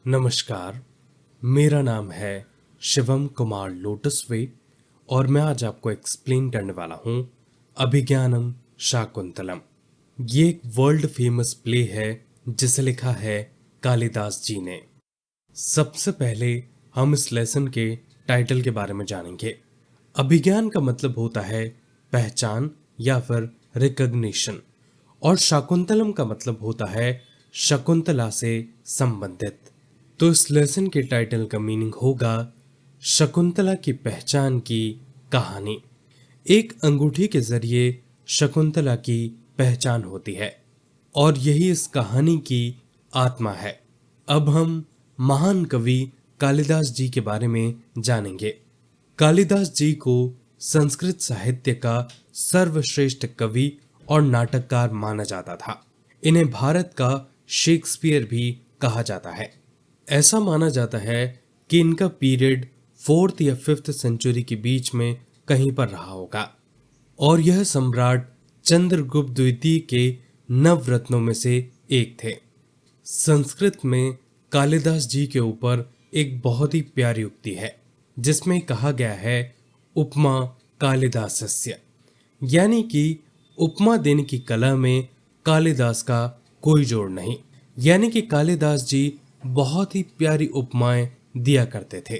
नमस्कार। मेरा नाम है शिवम कुमार लोटसवे और मैं आज आपको एक्सप्लेन करने वाला हूँ अभिज्ञानम शाकुंतलम। ये एक वर्ल्ड फेमस प्ले है जिसे लिखा है कालिदास जी ने। सबसे पहले हम इस लेसन के टाइटल के बारे में जानेंगे। अभिज्ञान का मतलब होता है पहचान या फिर रिकग्निशन, और शाकुंतलम का मतलब होता है शकुंतला से संबंधित। तो इस लेसन के टाइटल का मीनिंग होगा शकुंतला की पहचान की कहानी। एक अंगूठी के जरिए शकुंतला की पहचान होती है और यही इस कहानी की आत्मा है। अब हम महान कवि कालिदास जी के बारे में जानेंगे। कालिदास जी को संस्कृत साहित्य का सर्वश्रेष्ठ कवि और नाटककार माना जाता था। इन्हें भारत का शेक्सपियर भी कहा जाता है। ऐसा माना जाता है कि इनका पीरियड 4th या 5th सेंचुरी के बीच में कहीं पर रहा होगा और यह सम्राट चंद्रगुप्त द्वितीय के नवरत्नों में से एक थे। संस्कृत में कालिदास जी के ऊपर एक बहुत ही प्यारी उक्ति है जिसमें कहा गया है उपमा कालिदासस्य, यानी कि उपमा देने की कला में कालिदास का कोई जोड़ नहीं। यानी कि कालिदास जी बहुत ही प्यारी उपमाएं दिया करते थे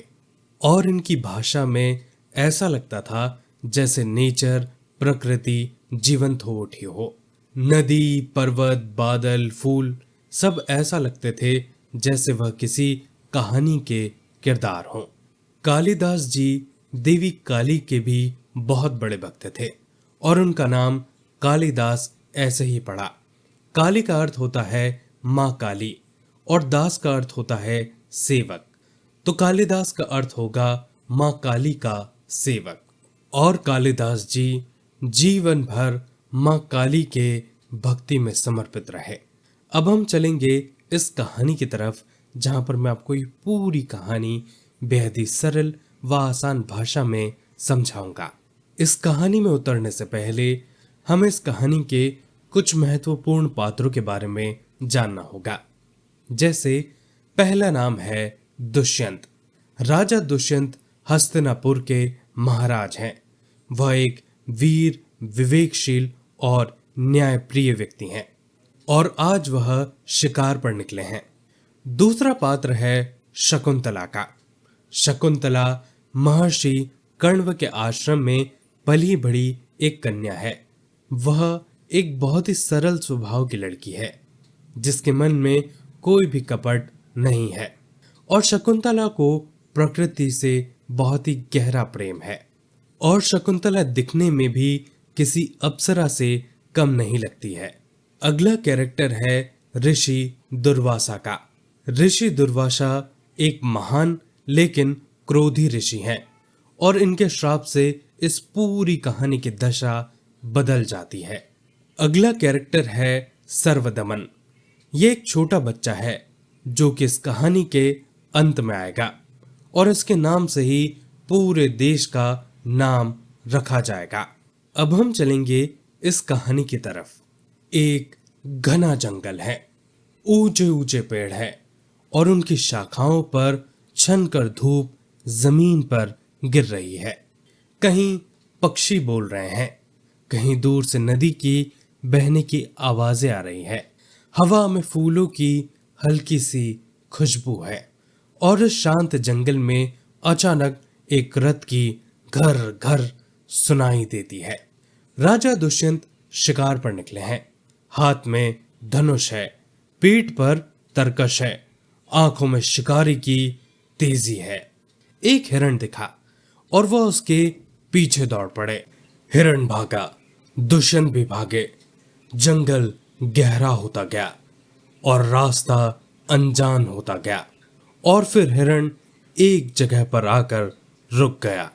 और इनकी भाषा में ऐसा लगता था जैसे नेचर, प्रकृति जीवंत हो उठी हो। नदी, पर्वत, बादल, फूल सब ऐसा लगते थे जैसे वह किसी कहानी के किरदार हों। कालिदास जी देवी काली के भी बहुत बड़े भक्त थे और उनका नाम कालिदास ऐसे ही पड़ा। काली का अर्थ होता है माँ काली और दास का अर्थ होता है सेवक। तो कालिदास का अर्थ होगा माँ काली का सेवक। और कालिदास जी जीवन भर माँ काली के भक्ति में समर्पित रहे। अब हम चलेंगे इस कहानी की तरफ जहां पर मैं आपको ये पूरी कहानी बेहद ही सरल व आसान भाषा में समझाऊंगा। इस कहानी में उतरने से पहले हमें इस कहानी के कुछ महत्वपूर्ण पात्रों के बारे में जानना होगा। जैसे पहला नाम है दुष्यंत। राजा दुष्यंत हस्तिनापुर के महाराज हैं। वह एक वीर, विवेकशील और न्यायप्रिय व्यक्ति हैं और आज वह शिकार पर निकले हैं। दूसरा पात्र है शकुंतला का। शकुंतला महर्षि कण्व के आश्रम में पली बड़ी एक कन्या है। वह एक बहुत ही सरल स्वभाव की लड़की है जिसके मन में कोई भी कपट नहीं है और शकुंतला को प्रकृति से बहुत ही गहरा प्रेम है और शकुंतला दिखने में भी किसी अप्सरा से कम नहीं लगती है। अगला कैरेक्टर है ऋषि दुर्वासा का। ऋषि दुर्वासा एक महान लेकिन क्रोधी ऋषि हैं और इनके श्राप से इस पूरी कहानी की दशा बदल जाती है। अगला कैरेक्टर है सर्वदमन। ये एक छोटा बच्चा है जो कि इस कहानी के अंत में आएगा और इसके नाम से ही पूरे देश का नाम रखा जाएगा। अब हम चलेंगे इस कहानी की तरफ। एक घना जंगल है, ऊंचे ऊंचे पेड़ हैं और उनकी शाखाओं पर छनकर धूप जमीन पर गिर रही है। कहीं पक्षी बोल रहे हैं, कहीं दूर से नदी की बहने की आवाजें आ रही है। हवा में फूलों की हल्की सी खुशबू है और इस शांत जंगल में अचानक एक रथ की घर घर सुनाई देती है। राजा दुष्यंत शिकार पर निकले हैं। हाथ में धनुष है, पीठ पर तरकश है, आंखों में शिकारी की तेजी है। एक हिरण दिखा और वह उसके पीछे दौड़ पड़े। हिरण भागा, दुष्यंत भी भागे। जंगल गहरा होता गया और रास्ता अनजान होता गया और फिर हिरण एक जगह पर आकर रुक गया।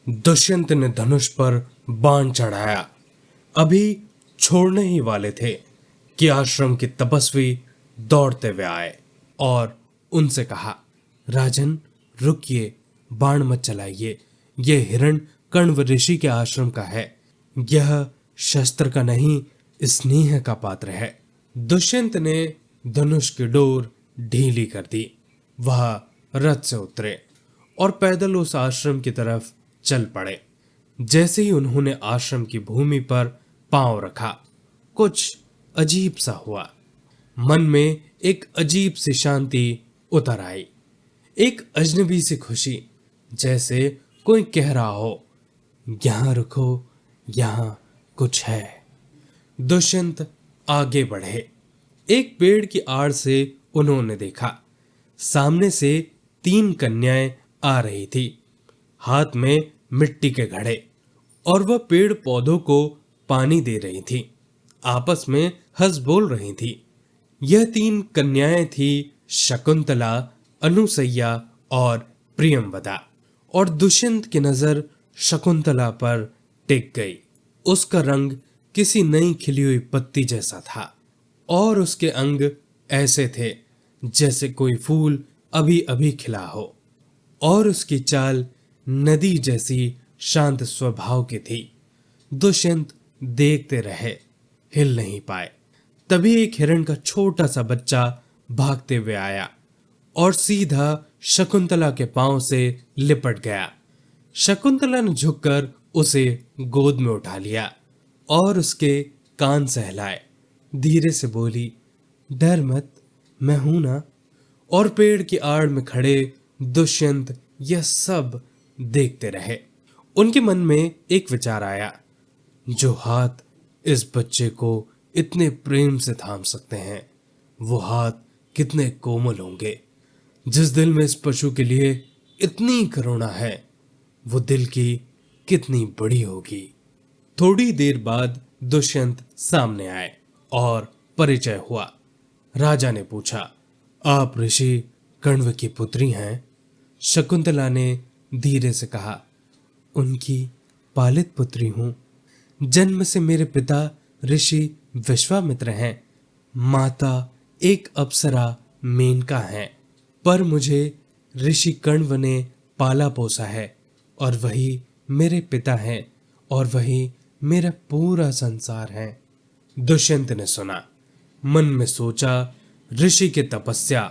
दुष्यंत ने धनुष पर बाण चढ़ाया। अभी छोड़ने ही वाले थे कि आश्रम के तपस्वी दौड़ते हुए आए और उनसे कहा, राजन रुकिए, बाण मत चलाइए। यह हिरण कण्व ऋषि के आश्रम का है। यह शस्त्र का नहीं, स्नेह का पात्र है। दुष्यंत ने धनुष की डोर ढीली कर दी वह रथ से उतरे और पैदल उस आश्रम की तरफ चल पड़े। जैसे ही उन्होंने आश्रम की भूमि पर पांव रखा, कुछ अजीब सा हुआ। मन में एक अजीब सी शांति उतर आई, एक अजनबी सी खुशी, जैसे कोई कह रहा हो, यहां रुको, यहां कुछ है। दुष्यंत आगे बढ़े। एक पेड़ की आड़ से उन्होंने देखा, सामने से 3 कन्याएं आ रही थी, हाथ में मिट्टी के घड़े, और वह पेड़ पौधों को पानी दे रही थी, आपस में हंस बोल रही थी। यह 3 कन्याएं थी शकुंतला, अनुसैया और प्रियंवदा। और दुष्यंत की नजर शकुंतला पर टिक गई। उसका रंग किसी नई खिली हुई पत्ती जैसा था और उसके अंग ऐसे थे जैसे कोई फूल अभी अभी खिला हो, और उसकी चाल नदी जैसी शांत स्वभाव की थी। दुष्यंत देखते रहे, हिल नहीं पाए। तभी एक हिरण का छोटा सा बच्चा भागते हुए आया और सीधा शकुंतला के पांव से लिपट गया। शकुंतला ने झुककर उसे गोद में उठा लिया और उसके कान सहलाए। धीरे से बोली, डर मत, मैं हूं ना। और पेड़ की आड़ में खड़े दुष्यंत यह सब देखते रहे। उनके मन में एक विचार आया, जो हाथ इस बच्चे को इतने प्रेम से थाम सकते हैं, वो हाथ कितने कोमल होंगे। जिस दिल में इस पशु के लिए इतनी करुणा है, वो दिल की कितनी बड़ी होगी। थोड़ी देर बाद दुष्यंत सामने आए और परिचय हुआ। राजा ने पूछा, आप ऋषि कण्व की पुत्री हैं? शकुंतला ने धीरे से कहा, उनकी पालित पुत्री हूं। जन्म से मेरे पिता ऋषि विश्वामित्र हैं, माता एक अप्सरा मेनका हैं, पर मुझे ऋषि कण्व ने पाला पोसा है, और वही मेरे पिता हैं, और वही मेरा पूरा संसार है। दुष्यंत ने सुना, मन में सोचा, ऋषि की तपस्या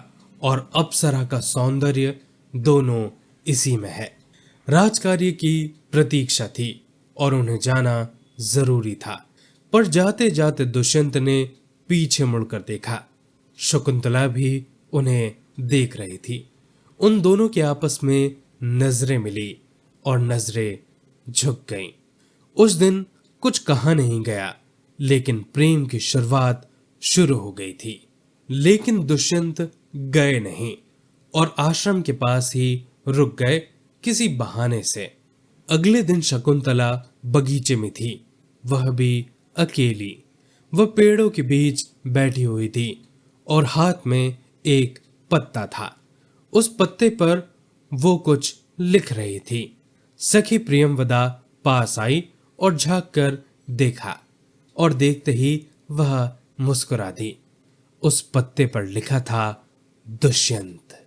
और अप्सरा का सौंदर्य दोनों इसी में है। राजकार्य की प्रतीक्षा थी और उन्हें जाना जरूरी था। पर जाते जाते दुष्यंत ने पीछे मुड़कर देखा। शकुंतला भी उन्हें देख रही थी। उन दोनों के आपस में नजरें मिली और नजरें झुक गईं। उस दिन कुछ कहा नहीं गया, लेकिन प्रेम की शुरुआत शुरू हो गई थी। लेकिन दुष्यंत गए नहीं और आश्रम के पास ही रुक गए किसी बहाने से। अगले दिन शकुंतला बगीचे में थी, वह भी अकेली। वह पेड़ों के बीच बैठी हुई थी और हाथ में एक पत्ता था। उस पत्ते पर वो कुछ लिख रही थी। सखी प्रियंवदा पास आई और झांक कर देखा, और देखते ही वह मुस्कुरा दी। उस पत्ते पर लिखा था, दुष्यंत।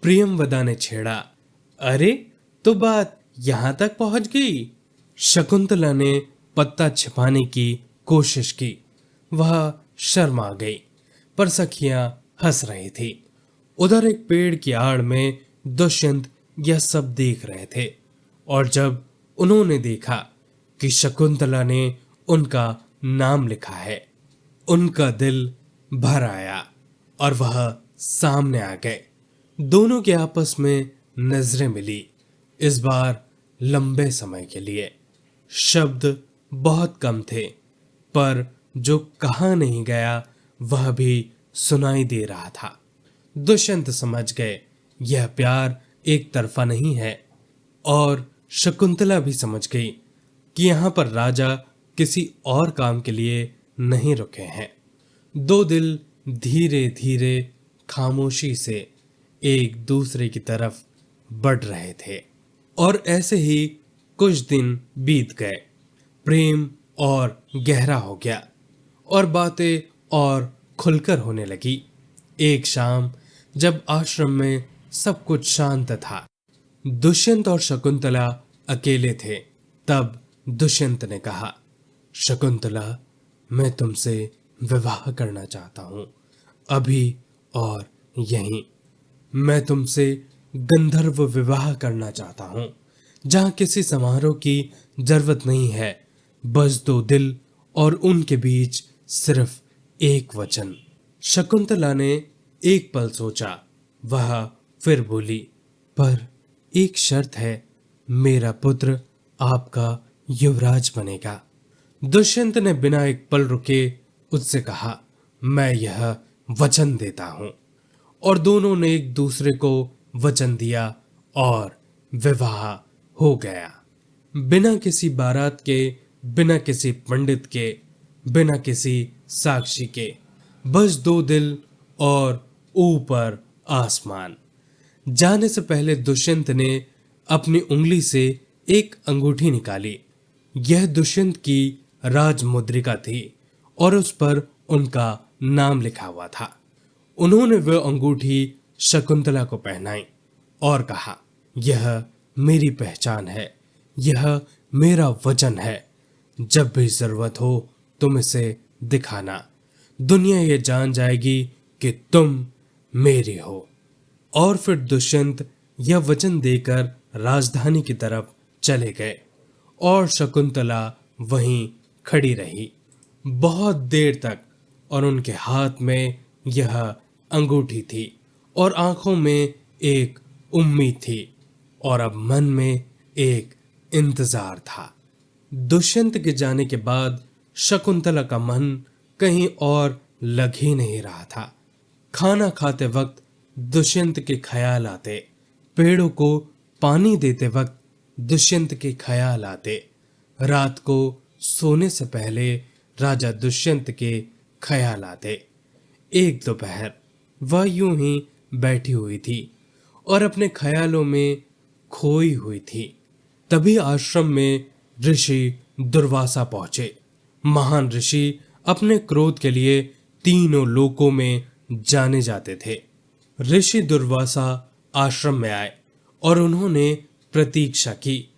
प्रियंवदा ने छेड़ा, अरे तो बात यहां तक पहुंच गई। शकुंतला ने पत्ता छिपाने की कोशिश की। वह शर्मा गई, पर सखियां हंस रही थी। उधर एक पेड़ की आड़ में दुष्यंत यह सब देख रहे थे, और जब उन्होंने देखा कि शकुंतला ने उनका नाम लिखा है, उनका दिल भर आया और वह सामने आ गए। दोनों के आपस में नजरें मिली, इस बार लंबे समय के लिए। शब्द बहुत कम थे, पर जो कहा नहीं गया वह भी सुनाई दे रहा था। दुष्यंत समझ गए यह प्यार एक तरफा नहीं है, और शकुंतला भी समझ गई कि यहां पर राजा किसी और काम के लिए नहीं रुके हैं। दो दिल धीरे धीरे खामोशी से एक दूसरे की तरफ बढ़ रहे थे, और ऐसे ही कुछ दिन बीत गए। प्रेम और गहरा हो गया और बातें और खुलकर होने लगी। एक शाम जब आश्रम में सब कुछ शांत था, दुष्यंत और शकुंतला अकेले थे। तब दुष्यंत ने कहा, शकुंतला, मैं तुमसे विवाह करना चाहता हूं, अभी और यहीं। मैं तुमसे गंधर्व विवाह करना चाहता हूं, जहां किसी समारोह की जरूरत नहीं है, बस दो दिल और उनके बीच सिर्फ एक वचन। शकुंतला ने एक पल सोचा, वह फिर बोली, पर एक शर्त है, मेरा पुत्र आपका युवराज बनेगा। दुष्यंत ने बिना एक पल रुके उससे कहा, मैं यह वचन देता हूं। और दोनों ने एक दूसरे को वचन दिया और विवाह हो गया। बिना किसी बारात के, बिना किसी पंडित के, बिना किसी साक्षी के, बस दो दिल और ऊपर आसमान। जाने से पहले दुष्यंत ने अपनी उंगली से एक अंगूठी निकाली। यह दुष्यंत की राज मुद्रिका थी और उस पर उनका नाम लिखा हुआ था। उन्होंने वह अंगूठी शकुंतला को पहनाई और कहा, यह मेरी पहचान है, यह मेरा वचन है, जब भी जरूरत हो तुम इसे दिखाना, दुनिया ये जान जाएगी कि तुम मेरी हो। और फिर दुष्यंत यह वचन देकर राजधानी की तरफ चले गए और शकुंतला वहीं खड़ी रही बहुत देर तक। और उनके हाथ में यह अंगूठी थी और आंखों में एक उम्मीद थी और अब मन में एक इंतजार था। दुष्यंत के जाने के बाद शकुंतला का मन कहीं और लग ही नहीं रहा था। खाना खाते वक्त दुष्यंत के ख्याल आते, पेड़ों को पानी देते वक्त दुष्यंत के ख्याल आते, रात को सोने से पहले राजा दुष्यंत के ख्याल आते। एक दोपहर वह यूं ही बैठी हुई थी और अपने ख्यालों में खोई हुई थी। तभी आश्रम में ऋषि दुर्वासा पहुंचे। महान ऋषि अपने क्रोध के लिए तीनों लोकों में जाने जाते थे। ऋषि दुर्वासा आश्रम में आए और उन्होंने प्रतीक्षा की,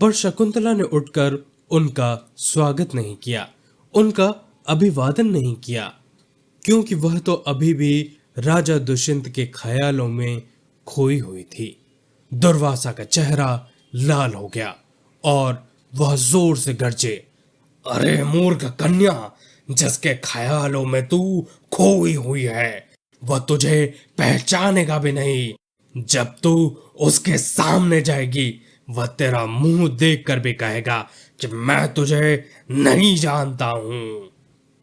पर शकुंतला ने उठकर उनका स्वागत नहीं किया, उनका अभिवादन नहीं किया, क्योंकि वह तो अभी भी राजा दुष्यंत के ख्यालों में खोई हुई थी। दुर्वासा का चेहरा लाल हो गया और वह जोर से गरजे, अरे मूर्ख कन्या, जिसके ख्यालों में तू खोई हुई है, वह तुझे पहचानेगा भी नहीं। जब तू उसके सामने जाएगी, वह तेरा मुंह देखकर भी कहेगा कि मैं तुझे नहीं जानता हूं।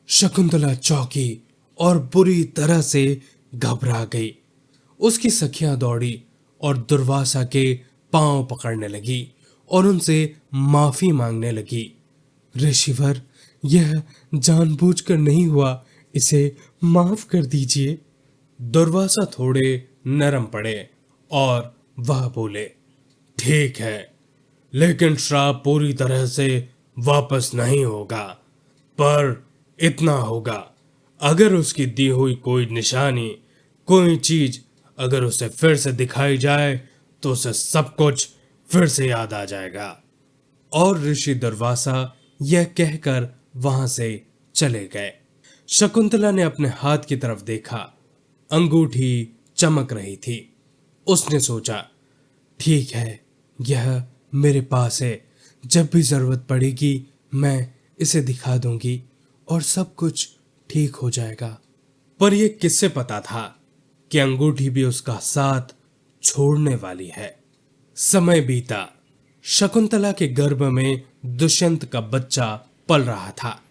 शकुंतला चौंकी और बुरी तरह से घबरा गई। उसकी सखियां दौड़ी और दुर्वासा के पांव पकड़ने लगी और उनसे माफी मांगने लगी। ऋषिवर, यह जानबूझकर नहीं हुआ, इसे माफ कर दीजिए। दुर्वासा थोड़े नरम पड़े और वह बोले, ठीक है, लेकिन श्राप पूरी तरह से वापस नहीं होगा, पर इतना होगा, अगर उसकी दी हुई कोई निशानी, कोई चीज अगर उसे फिर से दिखाई जाए तो उसे सब कुछ फिर से याद आ जाएगा। और ऋषि दुर्वासा यह कहकर वहां से चले गए। शकुंतला ने अपने हाथ की तरफ देखा, अंगूठी चमक रही थी। उसने सोचा, ठीक है, यह मेरे पास है, जब भी जरूरत पड़ेगी मैं इसे दिखा दूंगी और सब कुछ ठीक हो जाएगा। पर यह किससे पता था कि अंगूठी भी उसका साथ छोड़ने वाली है। समय बीता। शकुंतला के गर्भ में दुष्यंत का बच्चा पल रहा था।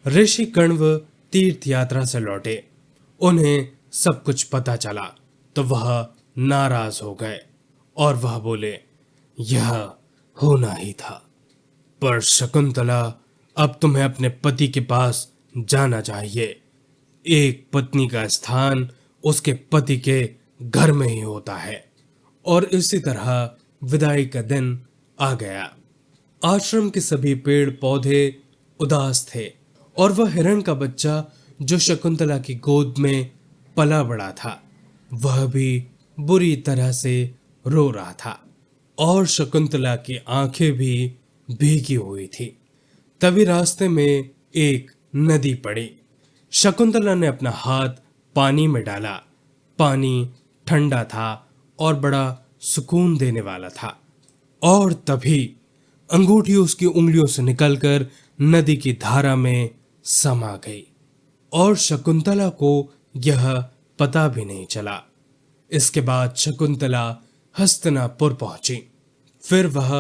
ऋषि कण्व तीर्थ यात्रा से लौटे। उन्हें सब कुछ पता चला तो वह नाराज हो गए और वह बोले, यह होना ही था। पर शकुंतला, अब तुम्हें अपने पति के पास जाना चाहिए। एक पत्नी का स्थान उसके पति के घर में ही होता है। और इसी तरह विदाई का दिन आ गया। आश्रम के सभी पेड़ पौधे उदास थे और वह हिरण का बच्चा जो शकुंतला की गोद में पला बड़ा था, वह भी बुरी तरह से रो रहा था और शकुंतला की आंखें भी भीगी हुई थी। तभी रास्ते में एक नदी पड़ी। शकुंतला ने अपना हाथ पानी में डाला। पानी ठंडा था और बड़ा सुकून देने वाला था। और तभी अंगूठी उसकी उंगलियों से निकलकर नदी की धारा में समा गई और शकुंतला को यह पता भी नहीं चला। इसके बाद शकुंतला हस्तिनापुर पहुंची। फिर वह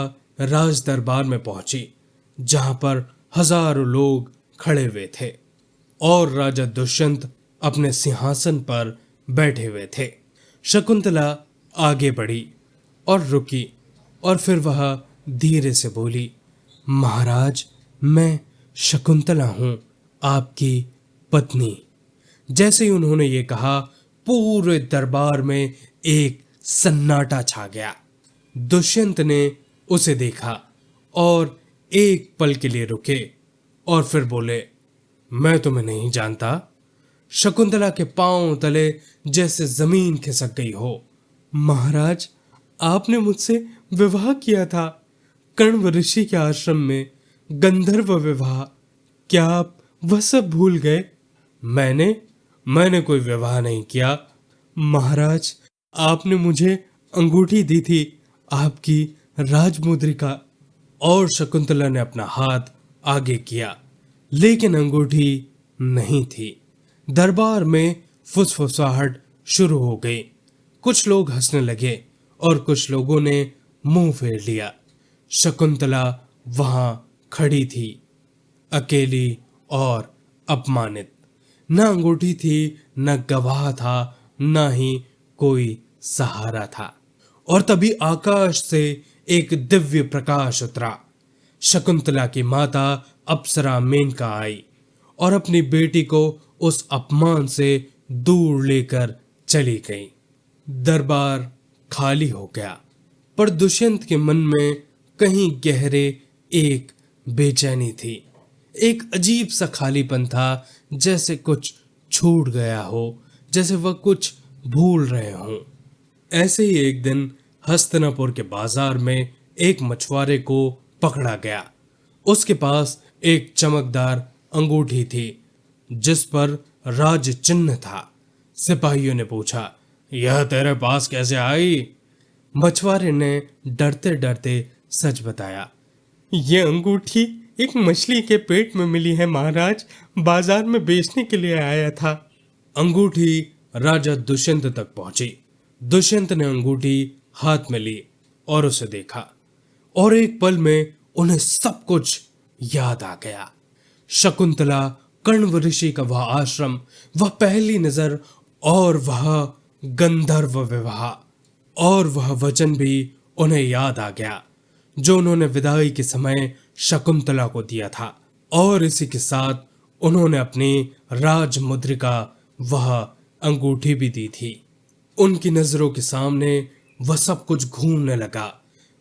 राज दरबार में पहुंची जहां पर हजारों लोग खड़े हुए थे और राजा दुष्यंत अपने सिंहासन पर बैठे हुए थे। शकुंतला आगे बढ़ी और रुकी और फिर वह धीरे से बोली, महाराज, मैं शकुंतला हूं, आपकी पत्नी। जैसे ही उन्होंने ये कहा, पूरे दरबार में एक सन्नाटा छा गया। दुष्यंत ने उसे देखा और एक पल के लिए रुके और फिर बोले, मैं तुम्हें नहीं जानता। शकुंतला के पांव तले जैसे जमीन खिसक गई हो। महाराज, आपने मुझसे विवाह किया था कण्व ऋषि के आश्रम में, गंधर्व विवाह। क्या आप वह सब भूल गए? मैंने कोई विवाह नहीं किया। महाराज, आपने मुझे अंगूठी दी थी, आपकी राजमुद्रिका। और शकुंतला ने अपना हाथ आगे किया, लेकिन अंगूठी नहीं थी। दरबार में फुसफुसाहट शुरू हो गई। कुछ लोग हंसने लगे और कुछ लोगों ने मुंह फेर लिया। शकुंतला वहां खड़ी थी, अकेली और अपमानित। न अंगूठी थी, न गवाह था, न ही कोई सहारा था। और तभी आकाश से एक दिव्य प्रकाश उतरा। शकुंतला की माता अप्सरा मेनका आई और अपनी बेटी को उस अपमान से दूर लेकर चली गई। दरबार खाली हो गया, पर दुष्यंत के मन में कहीं गहरे एक बेचैनी थी। एक अजीब सा खालीपन था, जैसे कुछ छूट गया हो, जैसे वह कुछ भूल रहे हों। ऐसे ही एक दिन हस्तिनापुर के बाजार में एक मछुआरे को पकड़ा गया। उसके पास एक चमकदार अंगूठी थी जिस पर राज चिन्ह था। सिपाहियों ने पूछा, यह तेरे पास कैसे आई? मछुआरे ने डरते डरते सच बताया, ये अंगूठी एक मछली के पेट में मिली है महाराज, बाजार में बेचने के लिए आया था। अंगूठी राजा दुष्यंत तक पहुंची। दुष्यंत ने अंगूठी हाथ में ली और उसे देखा और एक पल में उन्हें सब कुछ याद आ गया। शकुंतला, कण्व ऋषि का वह आश्रम, वह पहली नजर और वह गंधर्व विवाह और वह वचन भी उन्हें याद आ गया जो उन्होंने विदाई के समय शकुंतला को दिया था। और इसी के साथ उन्होंने अपनी राजमुद्रिका, वह अंगूठी भी दी थी। उनकी नजरों के सामने वह सब कुछ घूमने लगा।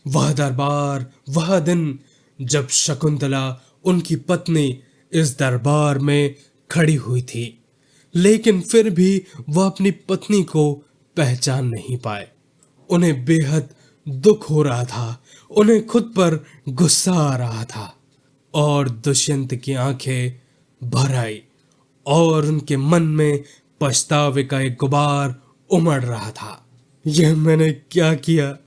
वह दरबार, वह दिन जब शकुंतला, उनकी पत्नी, इस दरबार में खड़ी हुई थी, लेकिन फिर भी वह अपनी पत्नी को पहचान नहीं पाए। उन्हें बेहद दुख हो रहा था, उन्हें खुद पर गुस्सा आ रहा था। और दुष्यंत की आंखें भर आई और उनके मन में पछतावे का एक गुबार उमड़ रहा था। यह मैंने क्या किया?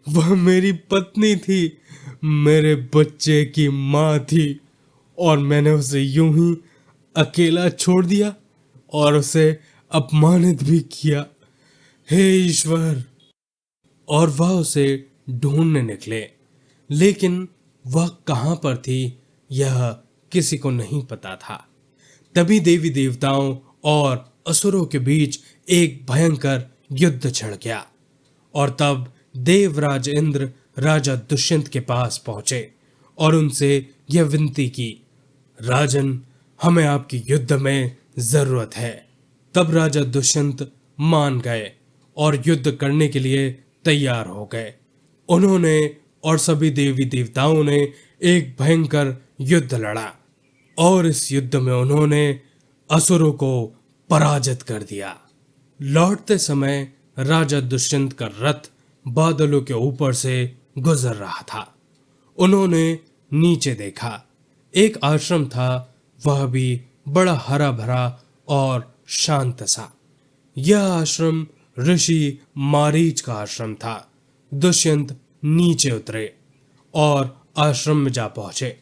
वह मेरी पत्नी थी, मेरे बच्चे की माँ थी, और मैंने उसे यूं ही अकेला छोड़ दिया और उसे अपमानित भी किया। हे ईश्वर! और वह उसे ढूंढने निकले, लेकिन वह कहां पर थी यह किसी को नहीं पता था। तभी देवी देवताओं और असुरों के बीच एक भयंकर युद्ध छिड़ गया और तब देवराज इंद्र राजा दुष्यंत के पास पहुंचे और उनसे यह विनती की, राजन, हमें आपकी युद्ध में जरूरत है। तब राजा दुष्यंत मान गए और युद्ध करने के लिए तैयार हो गए। उन्होंने और सभी देवी देवताओं ने एक भयंकर युद्ध लड़ा और इस युद्ध में उन्होंने असुरों को पराजित कर दिया। लौटते समय राजा दुष्यंत का रथ बादलों के ऊपर से गुजर रहा था। उन्होंने नीचे देखा, एक आश्रम था, वह भी बड़ा हरा भरा और शांत सा। यह आश्रम ऋषि मारीच का आश्रम था। दुष्यंत नीचे उतरे और आश्रम में जा पहुंचे।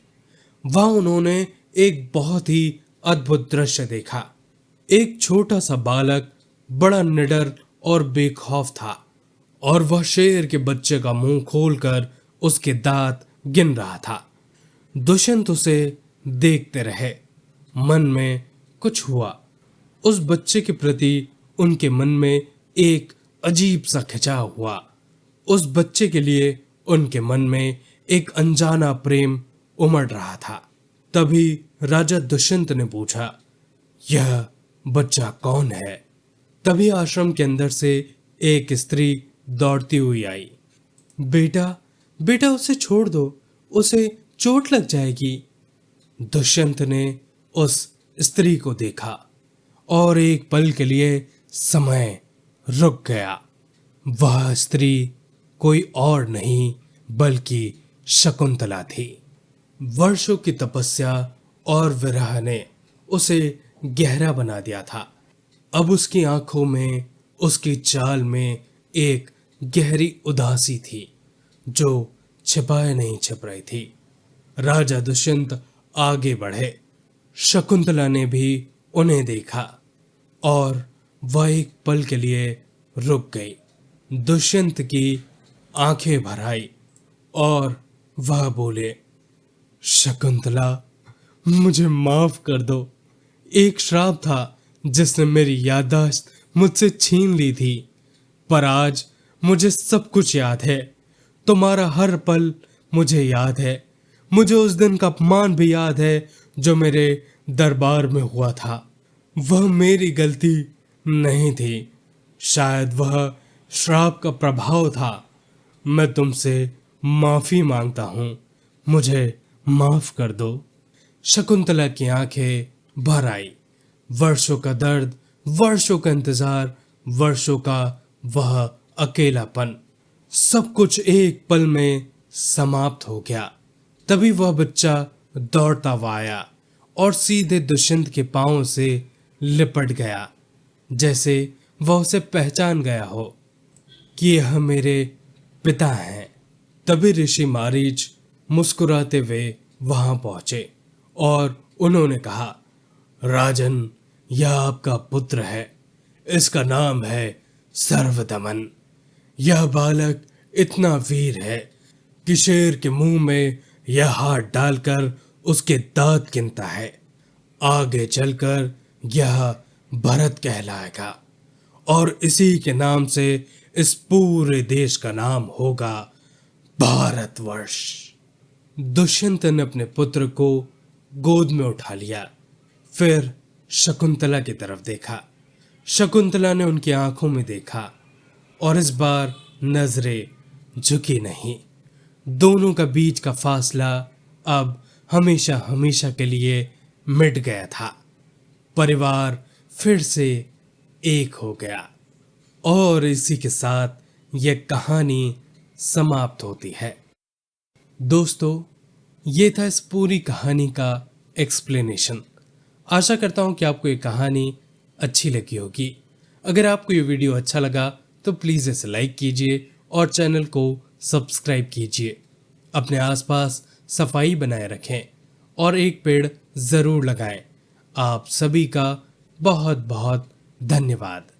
वहां उन्होंने एक बहुत ही अद्भुत दृश्य देखा। एक छोटा सा बालक बड़ा निडर और बेखौफ था और वह शेर के बच्चे का मुंह खोलकर उसके दांत गिन रहा था। दुष्यंत उसे देखते रहे। मन में कुछ हुआ। उस बच्चे के प्रति उनके मन में एक अजीब सा खिंचाव हुआ। उस बच्चे के लिए उनके मन में एक अनजाना प्रेम उमड़ रहा था। तभी राजा दुष्यंत ने पूछा, यह बच्चा कौन है? तभी आश्रम के अंदर से एक स्त्री दौड़ती हुई आई। बेटा, बेटा उसे छोड़ दो, उसे चोट लग जाएगी। दुष्यंत ने उस स्त्री को देखा और एक पल के लिए समय रुक गया। वह स्त्री कोई और नहीं बल्कि शकुंतला थी। वर्षों की तपस्या और विरह ने उसे गहरा बना दिया था। अब उसकी आंखों में, उसकी चाल में एक गहरी उदासी थी जो छिपाए नहीं छिप रही थी। राजा दुष्यंत आगे बढ़े। शकुंतला ने भी उन्हें देखा और वह एक पल के लिए रुक गई। दुष्यंत की आंखें भर आई और वह बोले, शकुंतला, मुझे माफ कर दो। एक श्राप था जिसने मेरी याददाश्त मुझसे छीन ली थी, पर आज मुझे सब कुछ याद है। तुम्हारा हर पल मुझे याद है। मुझे उस दिन का अपमान भी याद है जो मेरे दरबार में हुआ था। वह मेरी गलती नहीं थी, शायद वह श्राप का प्रभाव था। मैं तुमसे माफी मांगता हूं, मुझे माफ कर दो। शकुंतला की आंखें भर आई। वर्षों का दर्द, वर्षों का इंतजार, वर्षों का वह अकेलापन, सब कुछ एक पल में समाप्त हो गया। तभी वह बच्चा दौड़ता हुआ आया और सीधे दुष्यंत के पांव से लिपट गया, जैसे वह उसे पहचान गया हो कि यह मेरे पिता हैं। तभी ऋषि मारीच मुस्कुराते हुए वहां पहुंचे और उन्होंने कहा, राजन, यह आपका पुत्र है। इसका नाम है सर्वदमन। यह बालक इतना वीर है कि शेर के मुंह में यह हाथ डालकर उसके दांत गिनता है। आगे चलकर यह भरत कहलाएगा और इसी के नाम से इस पूरे देश का नाम होगा भारतवर्ष। दुष्यंत ने अपने पुत्र को गोद में उठा लिया। फिर शकुंतला की तरफ देखा। शकुंतला ने उनकी आंखों में देखा और इस बार नजरें झुकी नहीं। दोनों का बीच का फासला अब हमेशा हमेशा के लिए मिट गया था। परिवार फिर से एक हो गया और इसी के साथ यह कहानी समाप्त होती है। दोस्तों, ये था इस पूरी कहानी का एक्सप्लेनेशन। आशा करता हूं कि आपको ये कहानी अच्छी लगी होगी। अगर आपको ये वीडियो अच्छा लगा तो प्लीज़ इसे लाइक कीजिए और चैनल को सब्सक्राइब कीजिए। अपने आसपास सफाई बनाए रखें और एक पेड़ ज़रूर लगाएं। आप सभी का बहुत बहुत धन्यवाद।